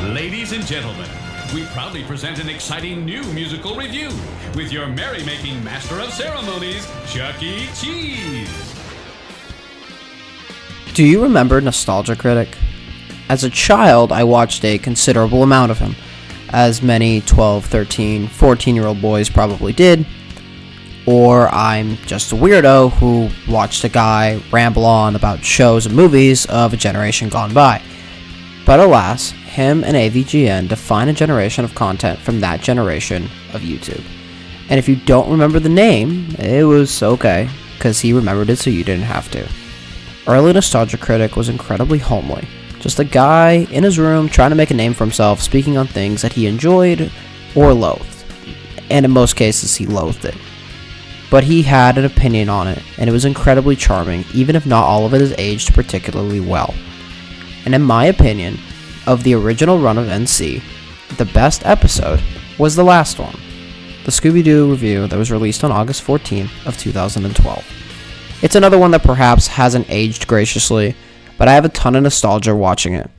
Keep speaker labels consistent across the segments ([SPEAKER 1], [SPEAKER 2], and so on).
[SPEAKER 1] Ladies and gentlemen, we proudly present an exciting new musical review with your merrymaking master of ceremonies, Chuck E. Cheese.
[SPEAKER 2] Do you remember Nostalgia Critic? As a child, I watched a considerable amount of him, as many 12, 13, 14-year-old boys probably did. Or I'm just a weirdo who watched a guy ramble on about shows and movies of a generation gone by. But alas, him and AVGN define a generation of content from that generation of YouTube. And if you don't remember the name, it was okay, because he remembered it so you didn't have to. Early Nostalgia Critic was incredibly homely. Just a guy in his room trying to make a name for himself, speaking on things that he enjoyed or loathed. And in most cases, he loathed it. But he had an opinion on it, and it was incredibly charming, even if not all of it is aged particularly well. And in my opinion, of the original run of NC, the best episode was the last one, the Scooby-Doo review that was released on August 14th of 2012. It's another one that perhaps hasn't aged graciously, but I have a ton of nostalgia watching it.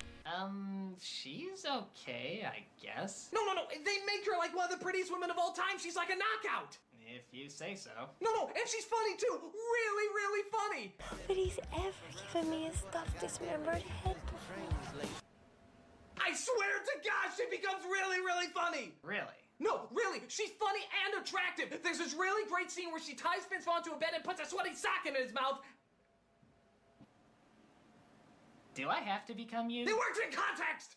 [SPEAKER 3] She's okay, I guess.
[SPEAKER 4] No, they make her like one of the prettiest women of all time. She's like a knockout.
[SPEAKER 3] If you say so.
[SPEAKER 4] No, and she's funny too. Really, really funny.
[SPEAKER 5] Nobody's ever given me a stuffed dismembered head before.
[SPEAKER 4] I swear to God, she becomes really, really funny.
[SPEAKER 3] Really?
[SPEAKER 4] No, really, she's funny and attractive. There's this really great scene where she ties Vince Vaughn to a bed and puts a sweaty sock in his mouth.
[SPEAKER 3] Do I have to become you?
[SPEAKER 4] It works in context!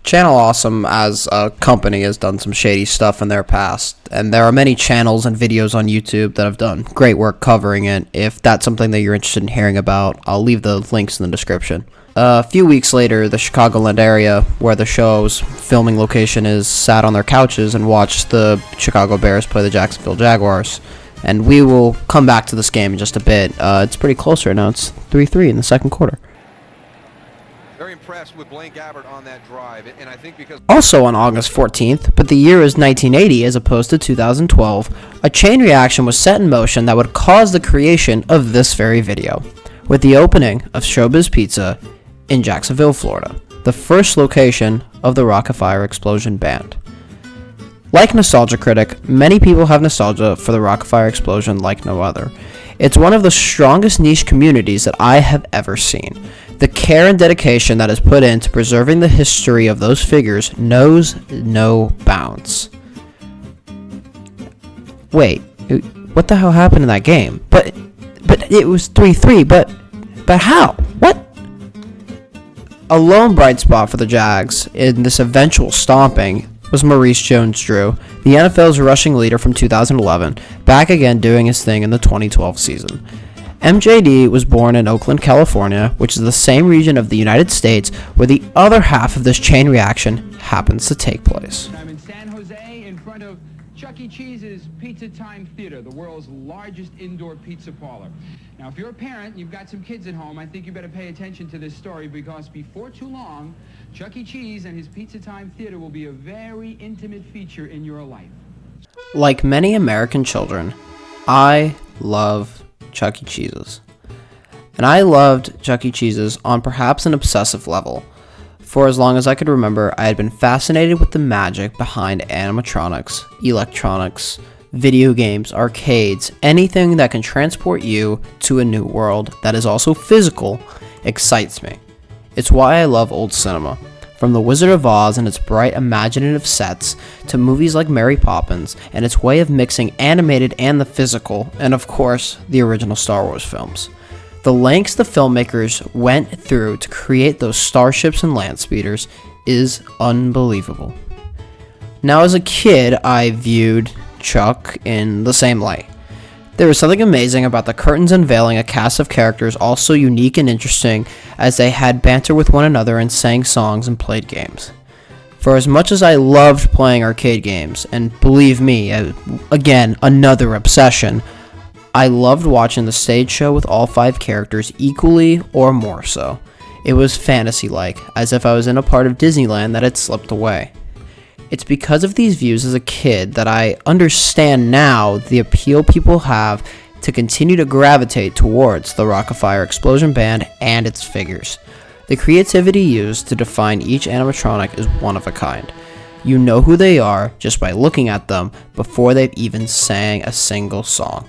[SPEAKER 2] Channel Awesome as a company has done some shady stuff in their past, and there are many channels and videos on YouTube that have done great work covering it. If that's something that you're interested in hearing about, I'll leave the links in the description. A few weeks later, the Chicagoland area, where the show's filming location is, sat on their couches and watched the Chicago Bears play the Jacksonville Jaguars. And we will come back to this game in just a bit. It's pretty close right now. It's 3-3 in the second quarter.
[SPEAKER 6] Very impressed with Blaine Gabbert on that drive, and I think because...
[SPEAKER 2] Also on August 14th, but the year is 1980 as opposed to 2012, a chain reaction was set in motion that would cause the creation of this very video, with the opening of Showbiz Pizza in Jacksonville, Florida, the first location of the Rock-Afire Explosion band. Like Nostalgia Critic, many people have nostalgia for the Rock-Afire Explosion like no other. It's one of the strongest niche communities that I have ever seen. The care and dedication that is put into preserving the history of those figures knows no bounds. Wait, what the hell happened in that game? But it was 3-3, but how? What? A lone bright spot for the Jags in this eventual stomping was Maurice Jones-Drew, the NFL's rushing leader from 2011, back again doing his thing in the 2012 season. MJD was born in Oakland, California, which is the same region of the United States where the other half of this chain reaction happens to take place.
[SPEAKER 7] I'm in San Jose in front of Chuck E. Cheese's Pizza Time Theater, the world's largest indoor pizza parlor. Now, if you're a parent and you've got some kids at home, I think you better pay attention to this story because before too long, Chuck E. Cheese and his Pizza Time Theater will be a very intimate feature in your life.
[SPEAKER 2] Like many American children, I love Chuck E. Cheese's. And I loved Chuck E. Cheese's on perhaps an obsessive level. For as long as I could remember, I had been fascinated with the magic behind animatronics, electronics, video games, arcades, anything that can transport you to a new world that is also physical excites me. It's why I love old cinema. From The Wizard of Oz and its bright imaginative sets, to movies like Mary Poppins and its way of mixing animated and the physical, and of course, the original Star Wars films. The lengths the filmmakers went through to create those starships and land speeders is unbelievable. Now as a kid, I viewed Chuck in the same light. There was something amazing about the curtains unveiling a cast of characters all so unique and interesting as they had banter with one another and sang songs and played games. For as much as I loved playing arcade games, and believe me, again, another obsession, I loved watching the stage show with all 5 characters equally or more so. It was fantasy-like, as if I was in a part of Disneyland that had slipped away. It's because of these views as a kid that I understand now the appeal people have to continue to gravitate towards the Rock-Afire Explosion Band and its figures. The creativity used to define each animatronic is one of a kind. You know who they are just by looking at them before they've even sang a single song.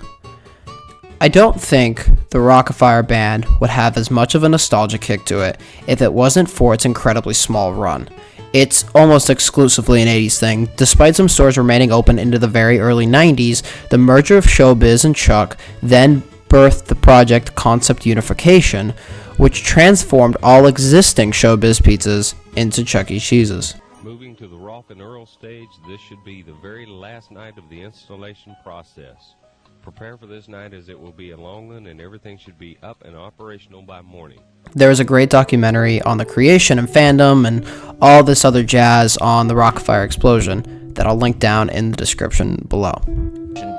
[SPEAKER 2] I don't think the Rock-Afire band would have as much of a nostalgia kick to it if it wasn't for its incredibly small run. It's almost exclusively an 80s thing. Despite some stores remaining open into the very early 90s, the merger of Showbiz and Chuck then birthed the project Concept Unification, which transformed all existing Showbiz pizzas into Chuck E. Cheese's.
[SPEAKER 8] Moving to the Rock and Earl stage, this should be the very last night of the installation process. Prepare for this night as it will be a long one and everything should be up and operational by morning.
[SPEAKER 2] There is a great documentary on the creation and fandom and all this other jazz on the Rock-Afire explosion that I'll link down in the description below.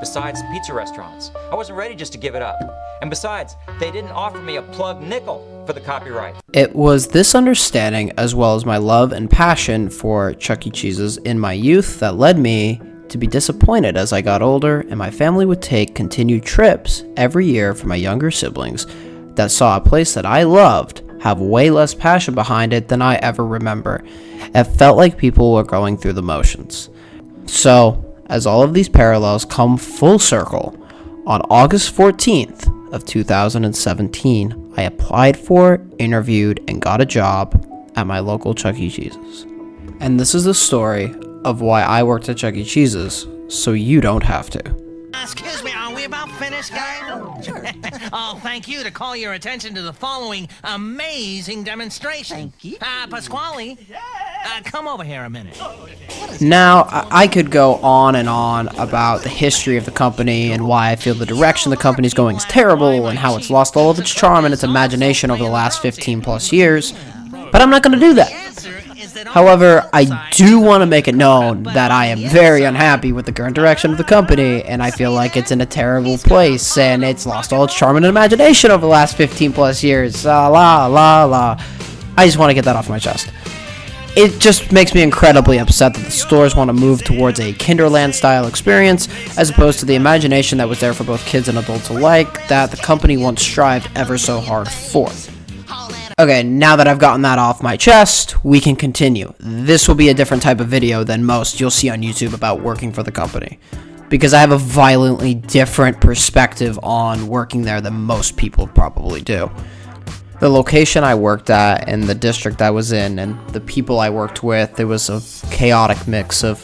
[SPEAKER 9] Besides pizza restaurants, I wasn't ready just to give it up. And besides, they didn't offer me a plug nickel for the copyright.
[SPEAKER 2] It was this understanding, as well as my love and passion for Chuck E. Cheese's in my youth, that led me to be disappointed as I got older and my family would take continued trips every year for my younger siblings that saw a place that I loved have way less passion behind it than I ever remember. It felt like people were going through the motions. So, as all of these parallels come full circle, on August 14th of 2017, I applied for, interviewed, and got a job at my local Chuck E. Cheese's. And this is the story of why I worked at Chuck E. Cheese's, so you don't have to.
[SPEAKER 10] Excuse me, are we about finished, guys? Sure. Oh, thank you to call your attention to the following amazing demonstration. Thank you. Pasquale, come over here a minute.
[SPEAKER 2] Now, I could go on and on about the history of the company and why I feel the direction the company's going is terrible and how it's lost all of its charm and its imagination over the last 15 plus years, but I'm not going to do that. However, I do want to make it known that I am very unhappy with the current direction of the company, and I feel like it's in a terrible place, and it's lost all its charm and imagination over the last 15 plus years. I just want to get that off my chest. It just makes me incredibly upset that the stores want to move towards a Kinderland-style experience, as opposed to the imagination that was there for both kids and adults alike, that the company once strived ever so hard for. Okay, now that I've gotten that off my chest, we can continue. This will be a different type of video than most you'll see on YouTube about working for the company, because I have a violently different perspective on working there than most people probably do. The location I worked at and the district I was in and the people I worked with, it was a chaotic mix of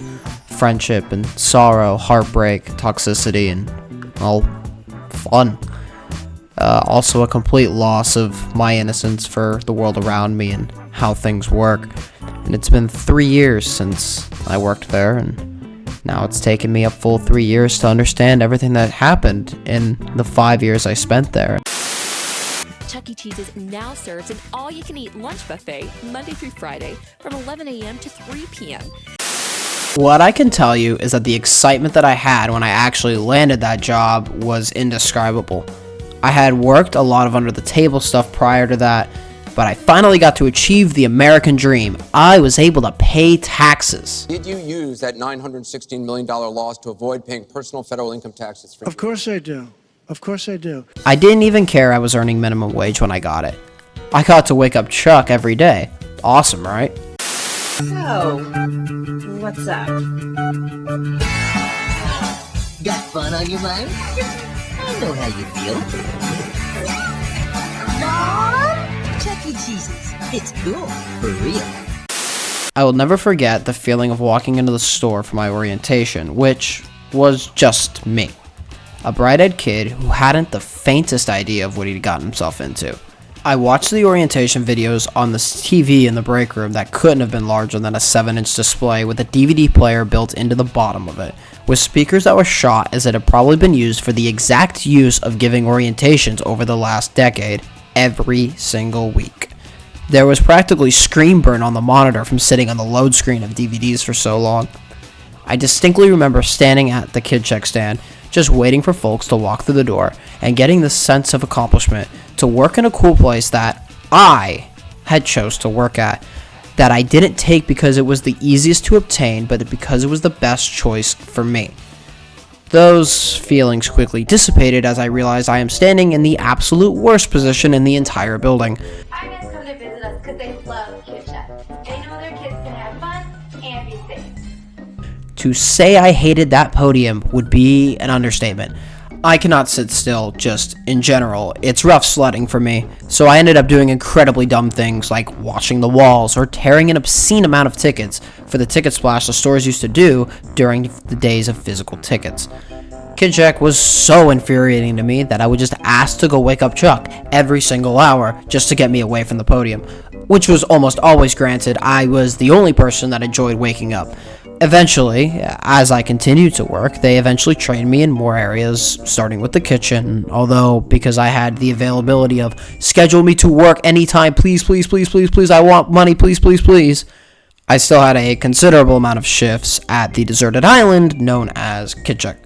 [SPEAKER 2] friendship and sorrow, heartbreak, toxicity, and, well, fun. Also a complete loss of my innocence for the world around me and how things work. And it's been 3 years since I worked there, and now it's taken me a full 3 years to understand everything that happened in the 5 years I spent there.
[SPEAKER 11] Chuck E. Cheese's now serves an all-you-can-eat lunch buffet Monday through Friday from 11 a.m. to 3 p.m.
[SPEAKER 2] What I can tell you is that the excitement that I had when I actually landed that job was indescribable. I had worked a lot of under-the-table stuff prior to that, but I finally got to achieve the American dream. I was able to pay taxes.
[SPEAKER 12] Did you use that $916 million loss to avoid paying personal federal income taxes?
[SPEAKER 13] Of course I do. Of course I do.
[SPEAKER 2] I didn't even care I was earning minimum wage when I got it. I got to wake up Chuck every day. Awesome, right?
[SPEAKER 14] So, what's up? Got fun on your mind? I know how you feel. Mom? Chuck E. Cheese's. It's cool. For real.
[SPEAKER 2] I will never forget the feeling of walking into the store for my orientation, which was just me. A bright-eyed kid who hadn't the faintest idea of what he'd gotten himself into. I watched the orientation videos on the TV in the break room that couldn't have been larger than a 7-inch display with a DVD player built into the bottom of it, with speakers that were shot as it had probably been used for the exact use of giving orientations over the last decade, every single week. There was practically screen burn on the monitor from sitting on the load screen of DVDs for so long. I distinctly remember standing at the kid check stand, just waiting for folks to walk through the door, and getting the sense of accomplishment to work in a cool place that I had chose to work at, that I didn't take because it was the easiest to obtain, but because it was the best choice for me. Those feelings quickly dissipated as I realized I am standing in the absolute worst position in the entire building.
[SPEAKER 5] Are you guys coming to visit us because they love Kid Chef. They know their kids can have fun and be safe.
[SPEAKER 2] To say I hated that podium would be an understatement. I cannot sit still, just in general. It's rough sledding for me, so I ended up doing incredibly dumb things like washing the walls or tearing an obscene amount of tickets for the ticket splash the stores used to do during the days of physical tickets. Kid Check was so infuriating to me that I would just ask to go wake up Chuck every single hour just to get me away from the podium, which was almost always granted. I was the only person that enjoyed waking up. Eventually, as I continued to work, they eventually trained me in more areas, starting with the kitchen, although because I had the availability of schedule me to work anytime, please, please, please, please, please, I want money, please, please, please, I still had a considerable amount of shifts at the deserted island known as Kid Check.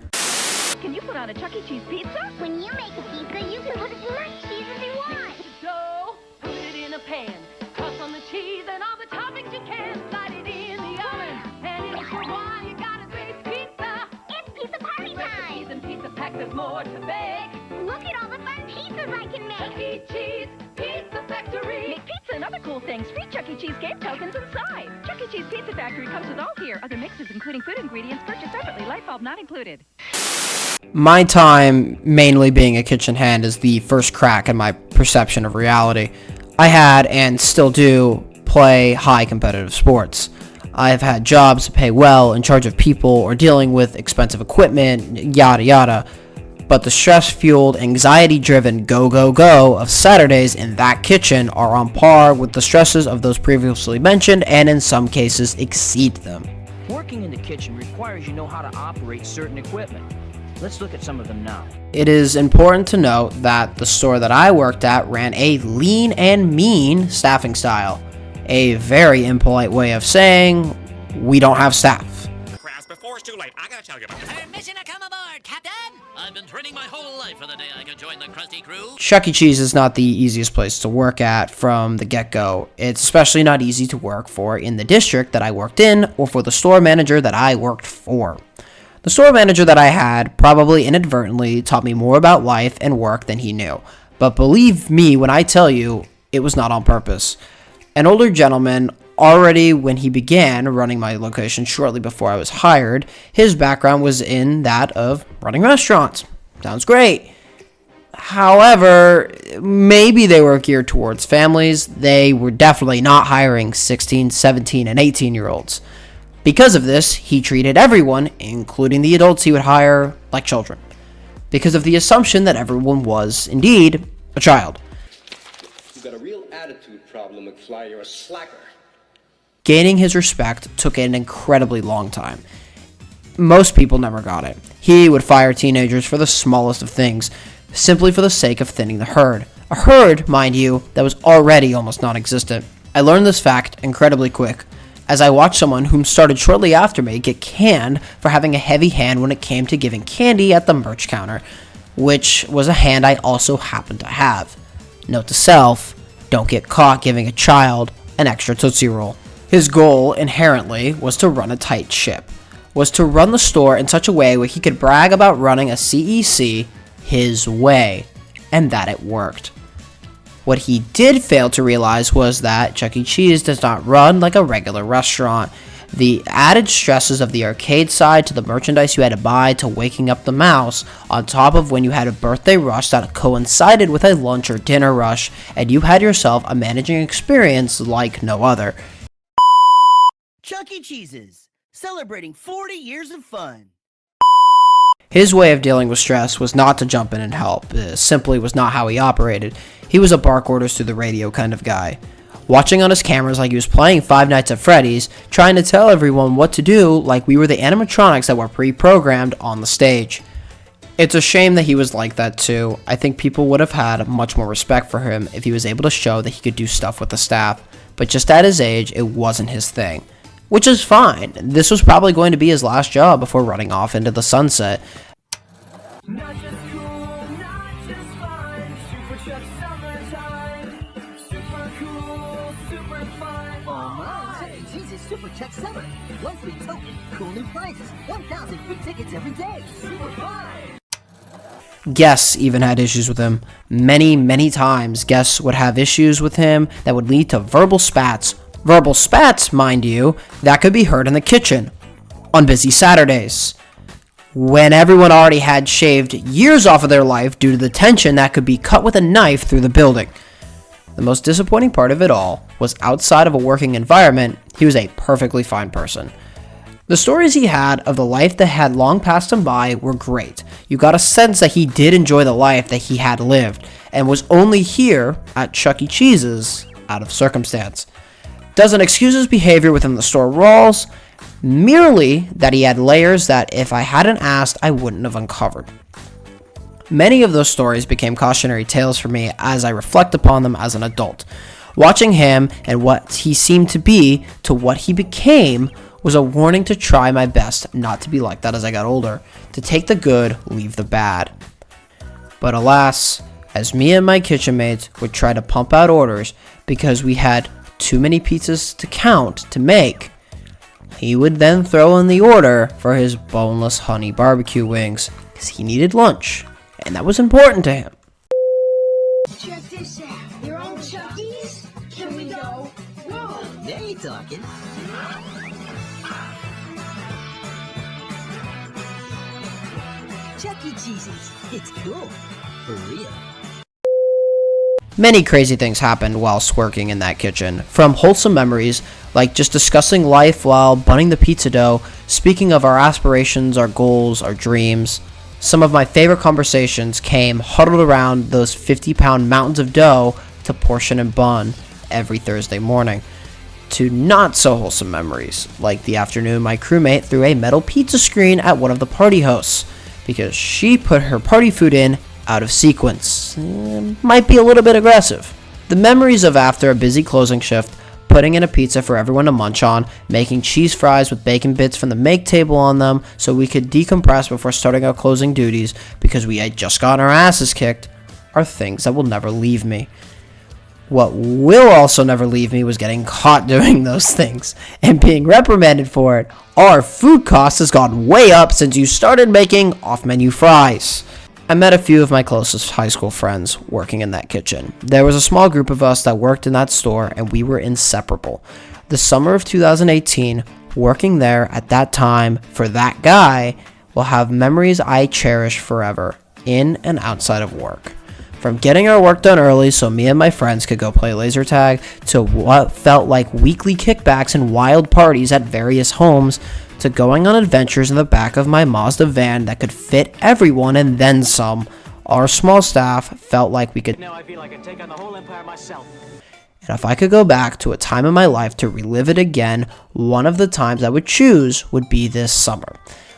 [SPEAKER 15] Can you put on a Chuck E. Cheese pizza?
[SPEAKER 5] When you make a pizza, you can put as much cheese as you want.
[SPEAKER 15] Dough, put it in a pan, toss on the cheese and all the toppings you can, slide it in the oven, and it's your one. You got a great pizza.
[SPEAKER 5] It's pizza party time.
[SPEAKER 15] And pizza pack, there's more to bake.
[SPEAKER 5] Look at all the fun pizzas I can make.
[SPEAKER 15] Chuck E. Cheese Pizza Factory.
[SPEAKER 16] Make pizza and other cool things. Free Chuck E. Cheese game tokens inside. Chuck E. Cheese Pizza Factory comes with all gear. Other mixes, including food ingredients, purchased separately. Light bulb not included.
[SPEAKER 2] My time mainly being a kitchen hand is the first crack in my perception of reality. I had, and still do, play high competitive sports. I have had jobs to pay well, in charge of people, or dealing with expensive equipment, yada yada. But the stress-fueled, anxiety-driven go-go-go of Saturdays in that kitchen are on par with the stresses of those previously mentioned, and in some cases exceed them.
[SPEAKER 17] Working in the kitchen requires you know how to operate certain equipment. Let's look at some of them now.
[SPEAKER 2] It is important to note that the store that I worked at ran a lean and mean staffing style. A very impolite way of saying, we don't have staff.
[SPEAKER 18] Before it's too late, I gotta tell you about this.
[SPEAKER 19] Permission to come aboard, Captain! I've been training my whole life for the day I could join the Krusty Crew.
[SPEAKER 2] Chuck E. Cheese is not the easiest place to work at from the get-go. It's especially not easy to work for in the district that I worked in, or for the store manager that I worked for. The store manager that I had probably inadvertently taught me more about life and work than he knew. But believe me when I tell you, it was not on purpose. An older gentleman, already when he began running my location shortly before I was hired, his background was in that of running restaurants. Sounds great. However, maybe they were geared towards families. They were definitely not hiring 16, 17, and 18-year-olds. Because of this, he treated everyone, including the adults he would hire, like children. Because of the assumption that everyone was, indeed, a child.
[SPEAKER 20] You've got a real attitude problem, McFly. You're a slacker.
[SPEAKER 2] Gaining his respect took an incredibly long time. Most people never got it. He would fire teenagers for the smallest of things, simply for the sake of thinning the herd. A herd, mind you, that was already almost non-existent. I learned this fact incredibly quick, as I watched someone whom started shortly after me get canned for having a heavy hand when it came to giving candy at the merch counter, which was a hand I also happened to have. Note to self, don't get caught giving a child an extra Tootsie Roll. His goal, inherently, was to run a tight ship, was to run the store in such a way where he could brag about running a CEC his way, and that it worked. What he did fail to realize was that Chuck E. Cheese does not run like a regular restaurant. The added stresses of the arcade side to the merchandise you had to buy to waking up the mouse, on top of when you had a birthday rush that coincided with a lunch or dinner rush, and you had yourself a managing experience like no other.
[SPEAKER 14] Chuck E. Cheese's, celebrating 40 years of fun.
[SPEAKER 2] His way of dealing with stress was not to jump in and help. Simply was not how he operated. He was a bark orders through the radio kind of guy. Watching on his cameras like he was playing Five Nights at Freddy's, trying to tell everyone what to do like we were the animatronics that were pre-programmed on the stage. It's a shame that he was like that too. I think people would have had much more respect for him if he was able to show that he could do stuff with the staff. But just at his age, it wasn't his thing. Which is fine. This was probably going to be his last job before running off into the sunset.
[SPEAKER 15] Not just cool, not just fun. Super Chuck summertime. Super cool, super fun.
[SPEAKER 14] Oh my, Chuck E. Cheese's Super Chuck Summer. One free token, cool new prices, 1,000 free tickets every day. Super fun.
[SPEAKER 2] Guests even had issues with him. Many times, guests would have issues with him that would lead to verbal spats. Verbal spats, mind you, that could be heard in the kitchen on busy Saturdays, when everyone already had shaved years off of their life due to the tension that could be cut with a knife through the building. The most disappointing part of it all was outside of a working environment, he was a perfectly fine person. The stories he had of the life that had long passed him by were great. You got a sense that he did enjoy the life that he had lived, and was only here at Chuck E. Cheese's out of circumstance. Doesn't excuse his behavior within the store walls, merely that he had layers that if I hadn't asked, I wouldn't have uncovered. Many of those stories became cautionary tales for me as I reflect upon them as an adult. Watching him and what he seemed to be to what he became was a warning to try my best not to be like that as I got older, to take the good, leave the bad. But alas, as me and my kitchen mates would try to pump out orders because we had too many pizzas to count to make, he would then throw in the order for his boneless honey barbecue wings because he needed lunch, and that was important to him.
[SPEAKER 15] Check this out. Your own Chucky's? Can we go? Whoa!
[SPEAKER 14] There you talking. Chuck E. Cheese's. It's cool. For real.
[SPEAKER 2] Many crazy things happened whilst working in that kitchen, from wholesome memories, like just discussing life while bunning the pizza dough, speaking of our aspirations, our goals, our dreams. Some of my favorite conversations came huddled around those 50-pound mountains of dough to portion and bun every Thursday morning, to not so wholesome memories, like the afternoon my crewmate threw a metal pizza screen at one of the party hosts, because she put her party food in out of sequence. Might be a little bit aggressive. The memories of after a busy closing shift, putting in a pizza for everyone to munch on, making cheese fries with bacon bits from the make table on them so we could decompress before starting our closing duties because we had just gotten our asses kicked, are things that will never leave me. What will also never leave me was getting caught doing those things and being reprimanded for it. Our food cost has gone way up since you started making off-menu fries. I met a few of my closest high school friends working in that kitchen. There was a small group of us that worked in that store, and we were inseparable. The summer of 2018, working there at that time for that guy will have memories I cherish forever, in and outside of work. From getting our work done early so me and my friends could go play laser tag, to what felt like weekly kickbacks and wild parties at various homes, to going on adventures in the back of my Mazda van that could fit everyone and then some. Our small staff felt like we could.
[SPEAKER 21] Now I feel I can take on the whole empire myself.
[SPEAKER 2] And if I could go back to a time in my life to relive it again, one of the times I would choose would be this summer.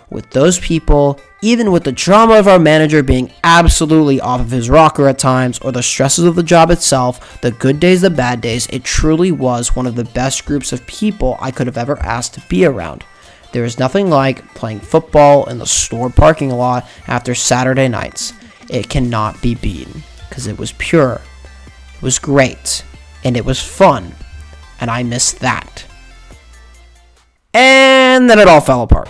[SPEAKER 2] With those people, even with the drama of our manager being absolutely off of his rocker at times, or the stresses of the job itself, the good days, the bad days, it truly was one of the best groups of people I could have ever asked to be around. There is nothing like playing football in the store parking lot after Saturday nights. It cannot be beaten, because it was pure, it was great, and it was fun, and I miss that. And then it all fell apart.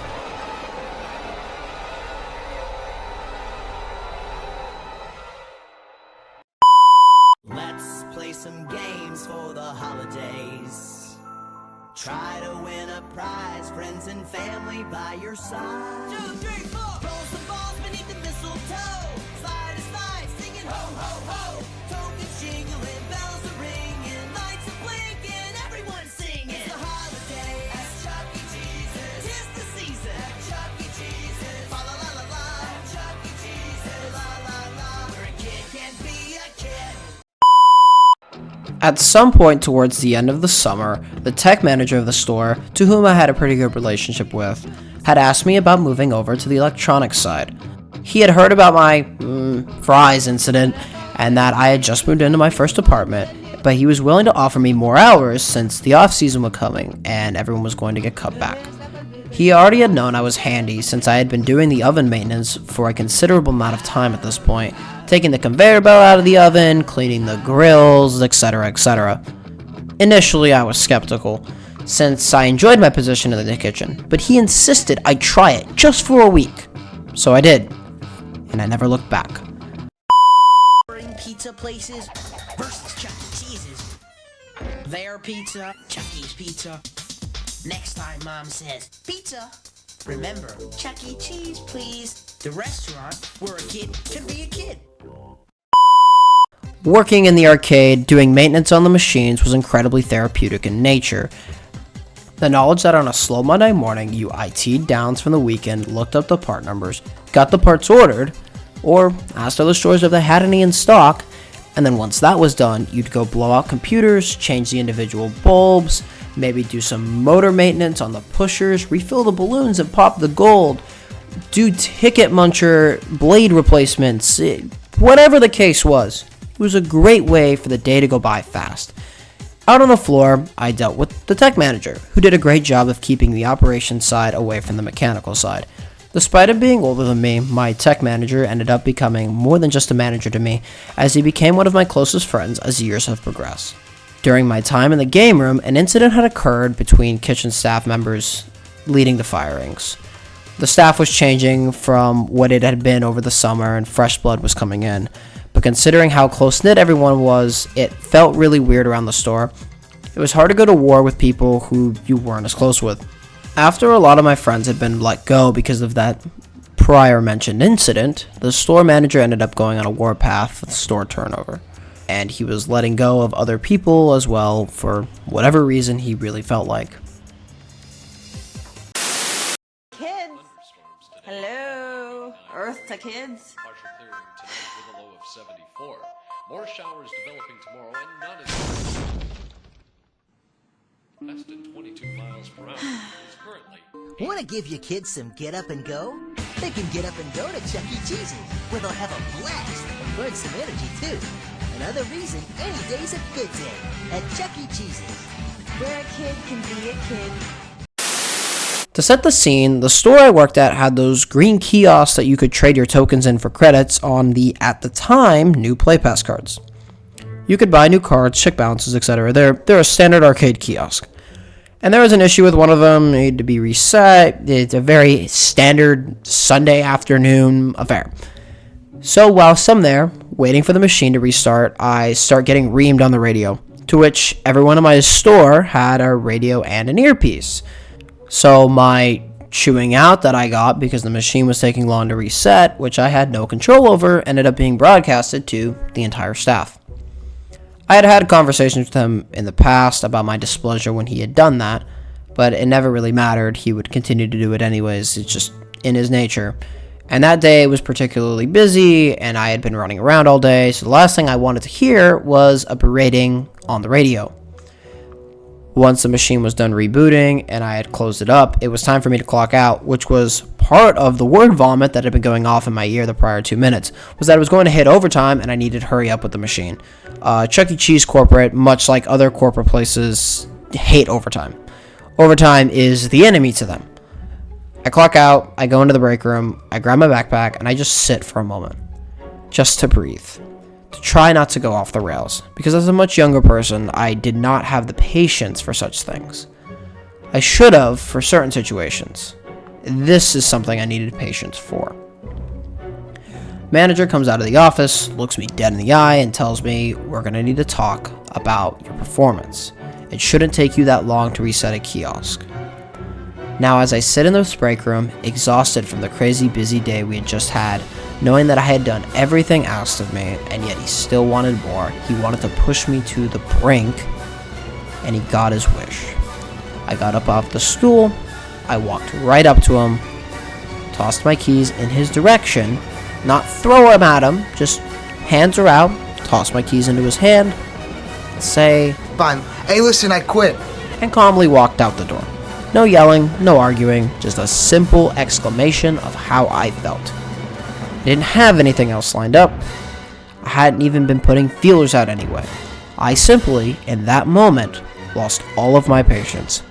[SPEAKER 14] Let's play some games for the holidays. Try to win a prize, friends and family by your side. 2, 3, 4. Roll some balls beneath the mistletoe. Slide a slide, singing ho, ho, ho. Tokens jingling, bells are ringing, lights are blinking, everyone's singing. It's the holiday at Chuck E. Cheese's. 'Tis the season at Chuck E. Cheese's. Fa la la la la at Chuck E. Cheese's. La la la, where a kid can be a kid.
[SPEAKER 2] At some point towards the end of the summer, the tech manager of the store, to whom I had a pretty good relationship with, had asked me about moving over to the electronics side. He had heard about my fries incident and that I had just moved into my first apartment, but he was willing to offer me more hours since the off-season was coming and everyone was going to get cut back. He already had known I was handy since I had been doing the oven maintenance for a considerable amount of time at this point, taking the conveyor belt out of the oven, cleaning the grills, etc., etc. Initially, I was skeptical, since I enjoyed my position in the kitchen, but he insisted I try it just for a week. So I did, and I never looked back.
[SPEAKER 10] pizza places versus Chuck E. Cheese's. Their pizza, Chuck E.'s pizza. Next time Mom says, pizza, remember, Chuck E. Cheese, please. The restaurant where a kid can be a kid.
[SPEAKER 2] Working in the arcade, doing maintenance on the machines was incredibly therapeutic in nature. The knowledge that on a slow Monday morning, you IT'd downs from the weekend, looked up the part numbers, got the parts ordered, or asked other stores if they had any in stock, and then once that was done, you'd go blow out computers, change the individual bulbs, maybe do some motor maintenance on the pushers, refill the balloons and pop the gold, do ticket muncher blade replacements, whatever the case was. It was a great way for the day to go by fast. Out on the floor, I dealt with the tech manager, who did a great job of keeping the operations side away from the mechanical side. Despite him being older than me, my tech manager ended up becoming more than just a manager to me, as he became one of my closest friends as years have progressed. During my time in the game room, an incident had occurred between kitchen staff members, leading to firings. The staff was changing from what it had been over the summer, and fresh blood was coming in. But considering how close-knit everyone was, it felt really weird around the store. It was hard to go to war with people who you weren't as close with. After a lot of my friends had been let go because of that prior mentioned incident, the store manager ended up going on a warpath with store turnover. And he was letting go of other people as well for whatever reason he really felt like.
[SPEAKER 1] Kids! Hello! Earth to kids?
[SPEAKER 22] Partial clearing tonight with a low of 74. More showers developing tomorrow and none is less than 22 miles per hour is currently.
[SPEAKER 14] Want to give your kids some get up and go? They can get up and go to Chuck E. Cheese's, where they'll have a blast and burn some energy too. Another reason any day's a good day at Chuck E. Cheese's,
[SPEAKER 1] Where a kid can be a kid.
[SPEAKER 2] To set the scene, the store I worked at had those green kiosks that you could trade your tokens in for credits on the, at the time, new Play Pass cards. You could buy new cards, check balances, etc. They're a standard arcade kiosk. And there was an issue with one of them, it had to be reset. It's a very standard Sunday afternoon affair. So while I'm there, waiting for the machine to restart, I start getting reamed on the radio, to which everyone in my store had a radio and an earpiece. So my chewing out that I got because the machine was taking long to reset, which I had no control over, ended up being broadcasted to the entire staff. I had had conversations with him in the past about my displeasure when he had done that, but it never really mattered. He would continue to do it anyways. It's just in his nature. And that day was particularly busy, and I had been running around all day, so the last thing I wanted to hear was a berating on the radio. Once the machine was done rebooting and I had closed it up, it was time for me to clock out, which was part of the word vomit that had been going off in my ear the prior 2 minutes, was that I was going to hit overtime and I needed to hurry up with the machine. Chuck E. Cheese corporate, much like other corporate places, hate overtime. Overtime is the enemy to them. I clock out, I go into the break room, I grab my backpack, and I just sit for a moment. Just to breathe. To try not to go off the rails, because as a much younger person, I did not have the patience for such things. I should have for certain situations. This is something I needed patience for. Manager comes out of the office, looks me dead in the eye, and tells me we're going to need to talk about your performance. It shouldn't take you that long to reset a kiosk. Now, as I sit in the break room, exhausted from the crazy busy day we had just had, knowing that I had done everything asked of me, and yet he still wanted more. He wanted to push me to the brink, and he got his wish. I got up off the stool, I walked right up to him, tossed my keys in his direction, not throw them at him, just hands are out, toss my keys into his hand, and say,
[SPEAKER 23] "Fine. Hey, listen, I quit,"
[SPEAKER 2] and calmly walked out the door. No yelling, no arguing, just a simple exclamation of how I felt. I didn't have anything else lined up. I hadn't even been putting feelers out anyway. I simply, in that moment, lost all of my patience.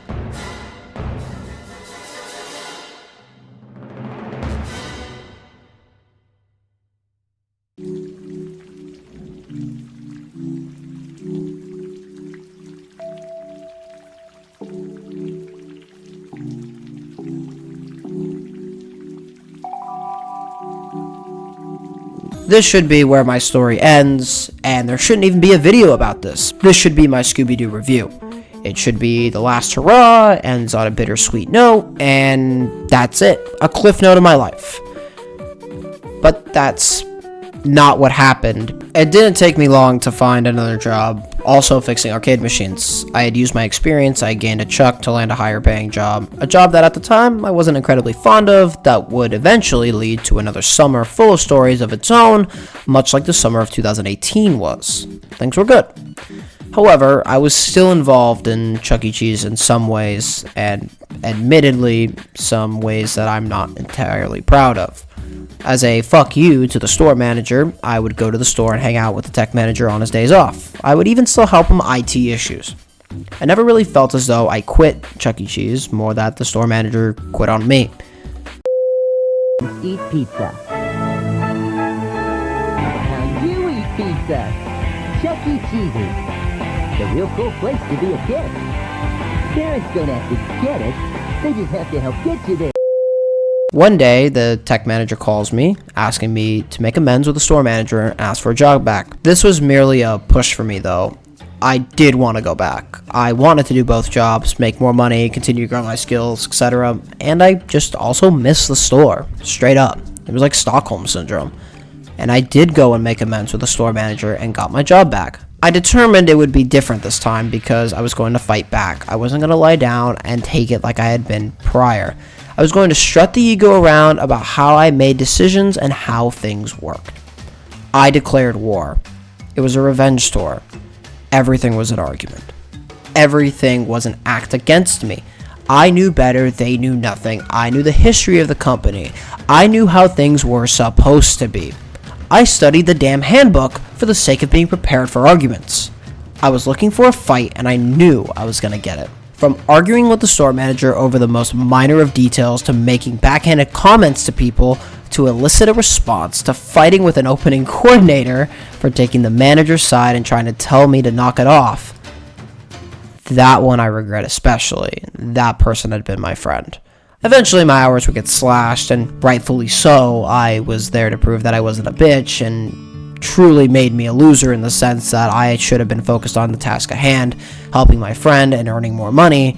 [SPEAKER 2] This should be where my story ends, and there shouldn't even be a video about this. This should be my Scooby-Doo review. It should be the last hurrah, ends on a bittersweet note, and that's it. A cliff note of my life. But that's not what happened. It didn't take me long to find another job, also fixing arcade machines. I had used my experience, I gained a chuck to land a higher paying job. A job that at the time I wasn't incredibly fond of, that would eventually lead to another summer full of stories of its own, much like the summer of 2018 was. Things were good. However, I was still involved in Chuck E. Cheese in some ways, and admittedly, some ways that I'm not entirely proud of. As a fuck you to the store manager, I would go to the store and hang out with the tech manager on his days off. I would even still help him IT issues. I never really felt as though I quit Chuck E. Cheese, more that the store manager quit on me.
[SPEAKER 3] Eat pizza. How you eat pizza? Chuck E. Cheese's. The real cool place to be a kid. Parents don't have to get it, they just have to help get you there.
[SPEAKER 2] One day, the tech manager calls me, asking me to make amends with the store manager and ask for a job back. This was merely a push for me though. I did want to go back. I wanted to do both jobs, make more money, continue to grow my skills, etc. And I just also missed the store, straight up. It was like Stockholm Syndrome. And I did go and make amends with the store manager and got my job back. I determined it would be different this time because I was going to fight back. I wasn't going to lie down and take it like I had been prior. I was going to strut the ego around about how I made decisions and how things worked. I declared war. It was a revenge tour. Everything was an argument. Everything was an act against me. I knew better, they knew nothing. I knew the history of the company. I knew how things were supposed to be. I studied the damn handbook for the sake of being prepared for arguments. I was looking for a fight and I knew I was going to get it. From arguing with the store manager over the most minor of details to making backhanded comments to people to elicit a response to fighting with an opening coordinator for taking the manager's side and trying to tell me to knock it off. That one I regret especially. That person had been my friend. Eventually my hours would get slashed, and rightfully so. I was there to prove that I wasn't a bitch, and truly made me a loser in the sense that I should have been focused on the task at hand, helping my friend and earning more money,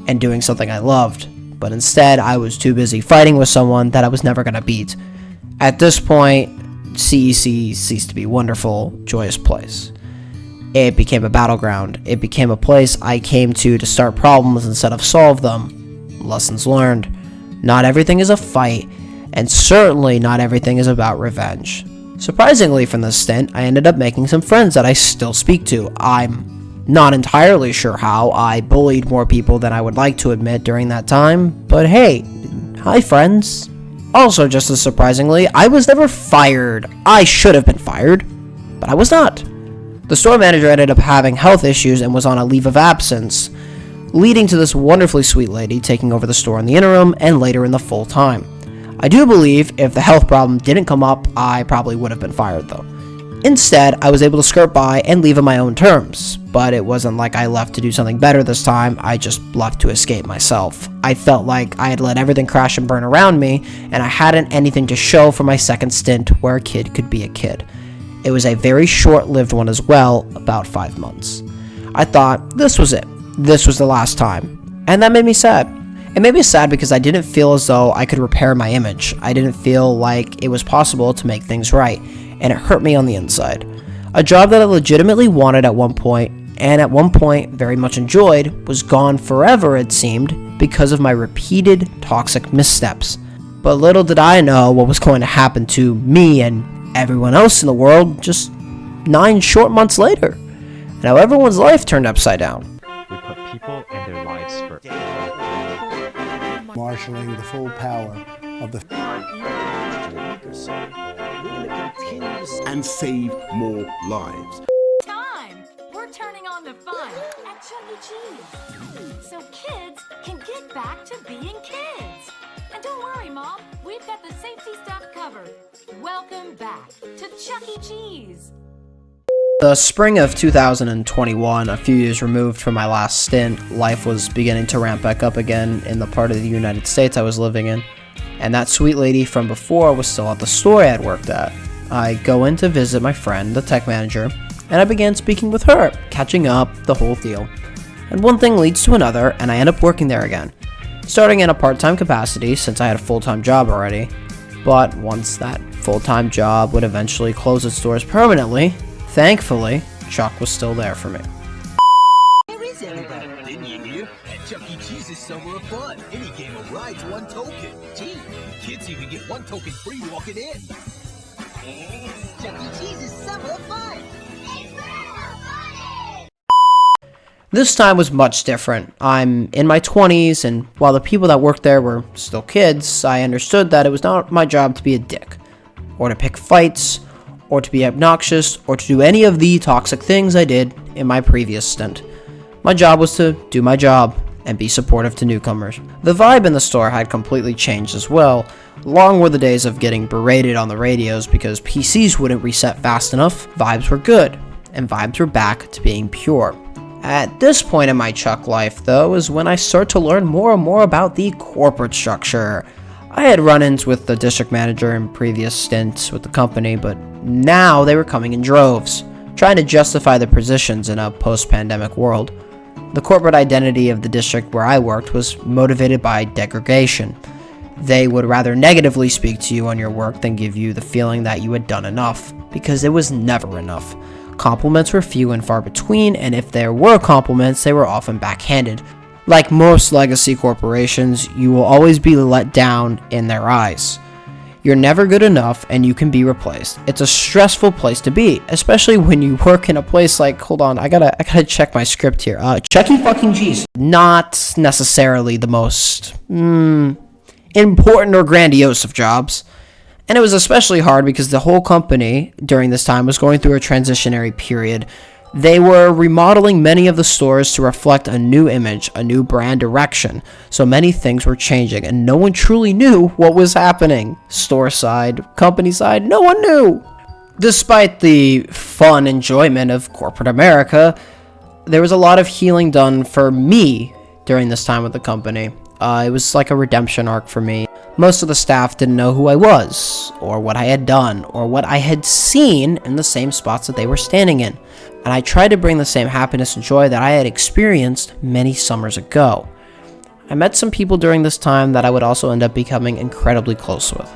[SPEAKER 2] and doing something I loved. But instead, I was too busy fighting with someone that I was never going to beat. At this point, CEC ceased to be a wonderful, joyous place. It became a battleground. It became a place I came to start problems instead of solve them. Lessons learned. Not everything is a fight, and certainly not everything is about revenge. Surprisingly from this stint, I ended up making some friends that I still speak to. I'm not entirely sure how. I bullied more people than I would like to admit during that time, but hey, hi friends. Also, just as surprisingly, I was never fired. I should have been fired, but I was not. The store manager ended up having health issues and was on a leave of absence, leading to this wonderfully sweet lady taking over the store in the interim and later in the full time. I do believe if the health problem didn't come up, I probably would have been fired though. Instead, I was able to skirt by and leave on my own terms, but it wasn't like I left to do something better this time. I just left to escape myself. I felt like I had let everything crash and burn around me, and I hadn't anything to show for my second stint where a kid could be a kid. It was a very short-lived one as well, about 5 months. I thought, this was it. This was the last time. And that made me sad. It made me sad because I didn't feel as though I could repair my image. I didn't feel like it was possible to make things right, and it hurt me on the inside. A job that I legitimately wanted at one point, and at one point very much enjoyed, was gone forever it seemed because of my repeated toxic missteps. But little did I know what was going to happen to me and everyone else in the world just 9 short months later, and how everyone's life turned upside down.
[SPEAKER 4] We put people and their lives first.
[SPEAKER 13] Marshalling the full power of the
[SPEAKER 6] and save more lives.
[SPEAKER 15] Time! We're turning on the fun at Chuck E. Cheese, so kids can get back to being kids. And don't worry, Mom, we've got the safety stuff covered. Welcome back to Chuck E. Cheese.
[SPEAKER 2] The spring of 2021, a few years removed from my last stint, life was beginning to ramp back up again in the part of the United States I was living in, and that sweet lady from before was still at the store I had worked at. I go in to visit my friend, the tech manager, and I began speaking with her, catching up, the whole deal. And one thing leads to another, and I end up working there again. Starting in a part-time capacity, since I had a full-time job already. But once that full-time job would eventually close its doors permanently, thankfully, Chuck was still there for me.
[SPEAKER 14] Where is everybody? Didn't you hear? At Chuck E. Cheese's Summer of Fun, any game of rides, 1 token. Gee, kids even get 1 token free walking in. Chuck E. Cheese's Summer of Fun.
[SPEAKER 2] This time was much different. I'm in my 20s, and while the people that worked there were still kids, I understood that it was not my job to be a dick, or to pick fights, or to be obnoxious, or to do any of the toxic things I did in my previous stint. My job was to do my job and be supportive to newcomers. The vibe in the store had completely changed as well. Long were the days of getting berated on the radios because PCs wouldn't reset fast enough. Vibes were good, and vibes were back to being pure. At this point in my Chuck life, though, is when I start to learn more and more about the corporate structure. I had run-ins with the district manager in previous stints with the company, but now they were coming in droves, trying to justify their positions in a post-pandemic world. The corporate identity of the district where I worked was motivated by degradation. They would rather negatively speak to you on your work than give you the feeling that you had done enough, because it was never enough. Compliments were few and far between, and if there were compliments, they were often backhanded. Like most legacy corporations, you will always be let down in their eyes. You're never good enough, and you can be replaced. It's a stressful place to be, especially when you work in a place like, hold on, I gotta check my script here. Chuck E. fucking Cheese. Not necessarily the most important or grandiose of jobs. And it was especially hard because the whole company during this time was going through a transitionary period. They were remodeling many of the stores to reflect a new image, a new brand direction. So many things were changing and no one truly knew what was happening. Store side, company side, no one knew. Despite the fun enjoyment of corporate America, there was a lot of healing done for me during this time with the company. It was like a redemption arc for me. Most of the staff didn't know who I was, or what I had done, or what I had seen in the same spots that they were standing in. And I tried to bring the same happiness and joy that I had experienced many summers ago. I met some people during this time that I would also end up becoming incredibly close with.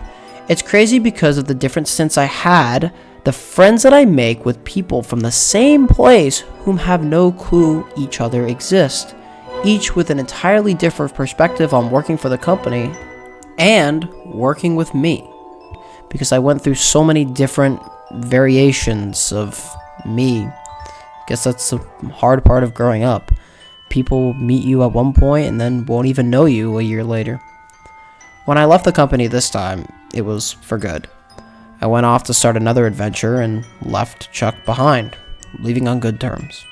[SPEAKER 2] It's crazy because of the different stints I had, the friends that I make with people from the same place whom have no clue each other exist. Each with an entirely different perspective on working for the company and working with me, because I went through so many different variations of me. Guess that's the hard part of growing up. People meet you at one point and then won't even know you a year later. When I left the company this time, it was for good. I went off to start another adventure and left Chuck behind, leaving on good terms.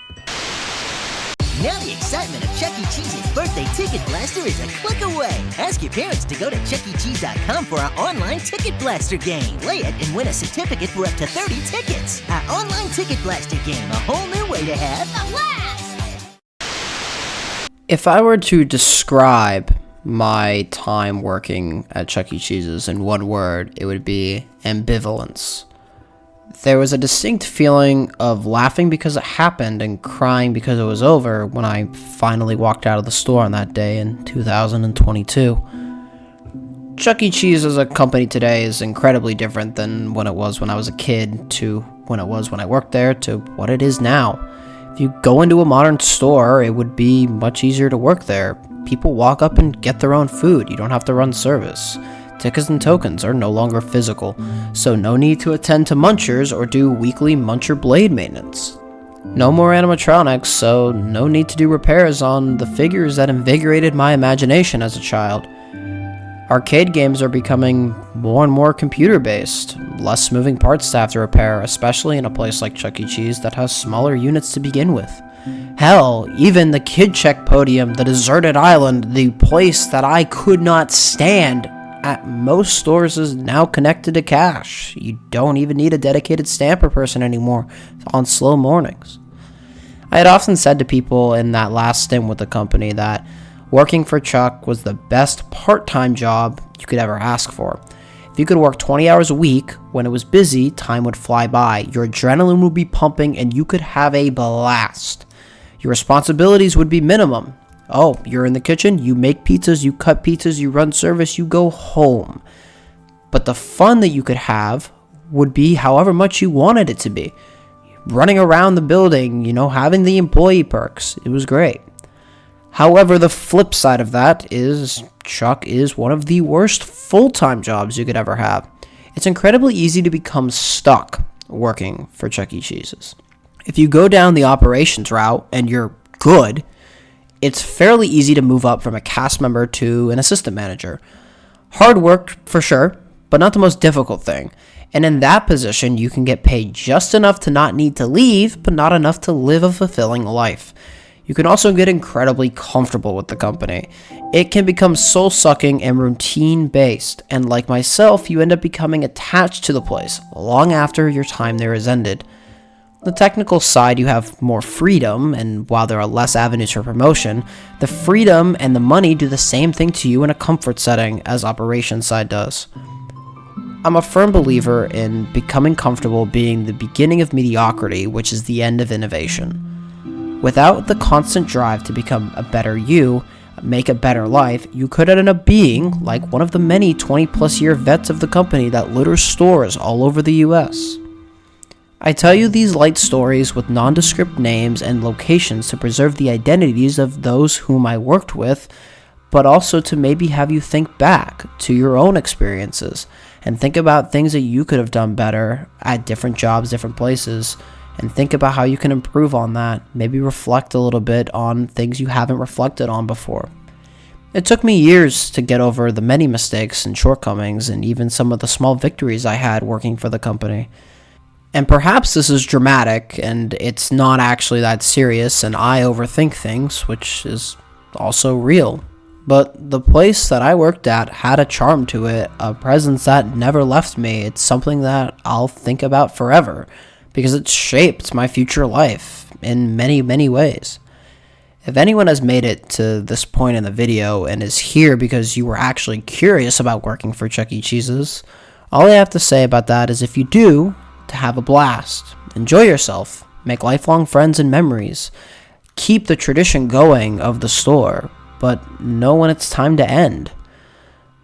[SPEAKER 3] Now the excitement of Chuck E. Cheese's birthday ticket blaster is a click away. Ask your parents to go to chuckecheese.com for our online ticket blaster game. Play it and win a certificate for up to 30 tickets. Our online ticket blaster game, a whole new way to have a blast.
[SPEAKER 2] If I were to describe my time working at Chuck E. Cheese's in one word, it would be ambivalence. There was a distinct feeling of laughing because it happened and crying because it was over when I finally walked out of the store on that day in 2022. Chuck E. Cheese as a company today is incredibly different than when it was when I was a kid, to when it was when I worked there, to what it is now. If you go into a modern store, it would be much easier to work there. People walk up and get their own food. You don't have to run service. Tickets and tokens are no longer physical, so no need to attend to munchers or do weekly muncher blade maintenance. No more animatronics, so no need to do repairs on the figures that invigorated my imagination as a child. Arcade games are becoming more and more computer-based, less moving parts to have to repair, especially in a place like Chuck E. Cheese that has smaller units to begin with. Hell, even the Kid Check podium, the deserted island, the place that I could not stand at most stores is now connected to cash. You don't even need a dedicated stamper person anymore on slow mornings. I had often said to people in that last stint with the company that working for Chuck was the best part-time job you could ever ask for. If you could work 20 hours a week, when it was busy, time would fly by. Your adrenaline would be pumping and you could have a blast. Your responsibilities would be minimum. Oh, you're in the kitchen, you make pizzas, you cut pizzas, you run service, you go home. But the fun that you could have would be however much you wanted it to be. Running around the building, having the employee perks. It was great. However, the flip side of that is Chuck is one of the worst full-time jobs you could ever have. It's incredibly easy to become stuck working for Chuck E. Cheese's. If you go down the operations route and you're good, it's fairly easy to move up from a cast member to an assistant manager. Hard work for sure, but not the most difficult thing. And in that position, you can get paid just enough to not need to leave, but not enough to live a fulfilling life. You can also get incredibly comfortable with the company. It can become soul-sucking and routine-based, and like myself, you end up becoming attached to the place long after your time there is ended. The technical side, you have more freedom, and while there are less avenues for promotion, the freedom and the money do the same thing to you in a comfort setting as operations side does. I'm a firm believer in becoming comfortable being the beginning of mediocrity, which is the end of innovation. Without the constant drive to become a better you, make a better life, you could end up being like one of the many 20-plus year vets of the company that litter stores all over the US. I tell you these light stories with nondescript names and locations to preserve the identities of those whom I worked with, but also to maybe have you think back to your own experiences and think about things that you could have done better at different jobs, different places, and think about how you can improve on that. Maybe reflect a little bit on things you haven't reflected on before. It took me years to get over the many mistakes and shortcomings and even some of the small victories I had working for the company. And perhaps this is dramatic and it's not actually that serious and I overthink things, which is also real. But the place that I worked at had a charm to it, a presence that never left me. It's something that I'll think about forever, because it shaped my future life in many, many ways. If anyone has made it to this point in the video and is here because you were actually curious about working for Chuck E. Cheese's, all I have to say about that is if you do, to have a blast, enjoy yourself, make lifelong friends and memories, keep the tradition going of the store, but know when it's time to end.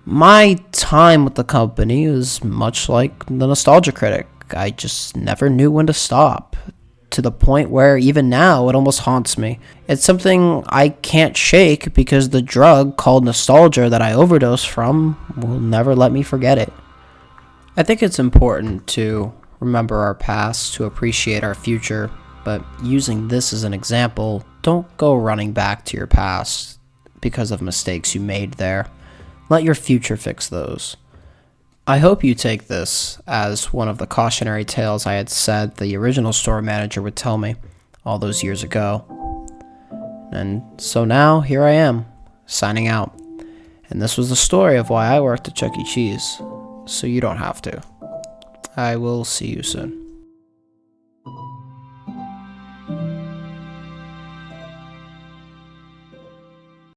[SPEAKER 2] My time with the company is much like the Nostalgia Critic. I just never knew when to stop, to the point where even now it almost haunts me. It's something I can't shake because the drug called nostalgia that I overdosed from will never let me forget it. I think it's important to remember our past, to appreciate our future, but using this as an example, don't go running back to your past because of mistakes you made there. Let your future fix those. I hope you take this as one of the cautionary tales I had said the original store manager would tell me all those years ago. And so now, here I am, signing out. And this was the story of why I worked at Chuck E. Cheese, so you don't have to. I will see you soon.